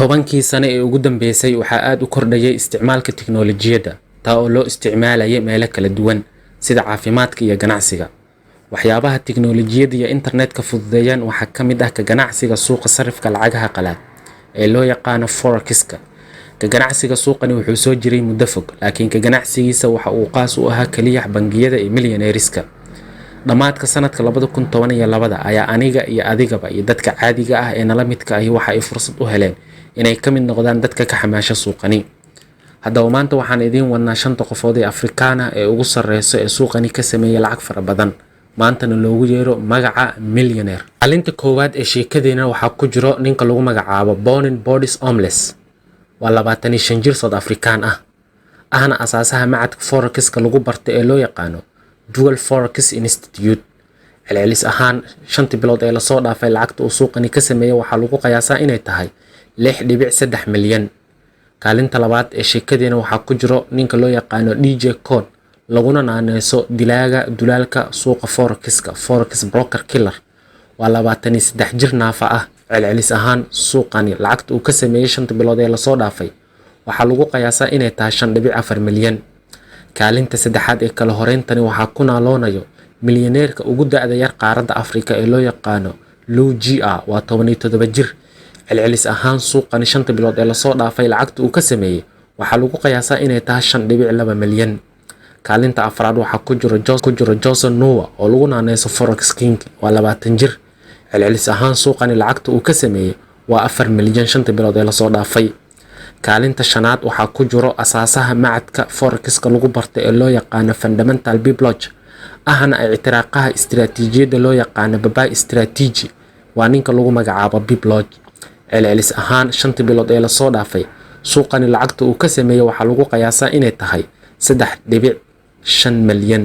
tobankii sano ee ugu dambeysay waxaa aad u kordhayay isticmaalka tiknoolajiyadda taa oo loo isticmaalayay meelo kala duwan sida caafimaadka iyo ganacsiga. Waxyaabaha tiknoolajiyadda iyo internetka fududeeyaan waxaa ka mid ah ka ganacsiga suuqa sarifka lacagaha qalaad ee loo yaqaano forex-ka. Ka ganacsiga suuqani wuxuu soo jiray muddo fog, laakiin ka ganacsigiisa waxa uu qaas u ahaa kaliya bangiyada iyo millionaires-ka. Dhamaadka sanadka 2012 ayaa aniga iyo adigaba iyo dadka caadiga ah ee nala midka ahi waxa ay fursad u heleen inay ka mid noqdaan dadka ka xamaasha suuqani. Haddaba maanta waxaan idiin wadnaa 5 qofood ee Afrikaan ah ee ugu sarreysa ee suuqani ka sameeyay lacag fara badan, maantana loogu yeero magaca millionaire. Alinta koowaad ee sheekadeena waxaa ku jiro ninka lagu magacaabo Bonin Bodies Omles. Waa 25 jir South African ah, ahna asaasaha macadka forex-ka lagu bartay ee loo yaqaano Dual Forex Institute. Celcelis ahaan 5 bilood ee la soo dhaafay lacagta uu suuqani ka sameeyay waxaa lagu qiyaasaa inay tahay 6.3 milyan. Kaalinta labaad ee sheekadeena waxaa ku jiro ninka loo yaqaano DJ Code, laguna naanayso dulaalka suuqa forex-ka, forex broker killer. Waa 23 jir naafa ah. Celcelis ahaan suuqani lacagta uu ka sameeyay 5 bilood ee la soo dhaafay waxaa lagu qiyaasaa inay tahay 5.4 milyan. Kaalinta saddexaad ee kala horeyntani waxaa ku naaloonayo milyaneerka ugu da'da yar qaaradda Afrika ee loo yaqaano Lou Jr. waa 17 jir. Celcelis ahaan suuqani 5 bilood ee la soo dhaafay lacagta uu ka sameeyay waxaa lagu qiyaasaa inay tahay 5.2 milyan. Kaalinta afraad waxaa ku jiro Johnson Noah oo lagu naanayso Forex King, waa 20 jir. Celcelis ahaan suuqani lacagta uu ka sameeyay waa 4 milyan 5 bilood ee la soo dhaafay. Kaalinta shanaad waxaa ku jiro asaasaha macadka forex-ka lagu bartay ee loo yaqaano Fundamental Biblog, ahna ay ictiraaqaha istiraatiijiyadda loo yaqaano Babai Strategy. Waa ninka lagu magacaabo Biblog. Celcelis ahaan 5 bilood ee la soo dhaafay suuqani lacagta uu ka sameeyay waxaa lagu qiyaasaa inay tahay 3.5 milyan.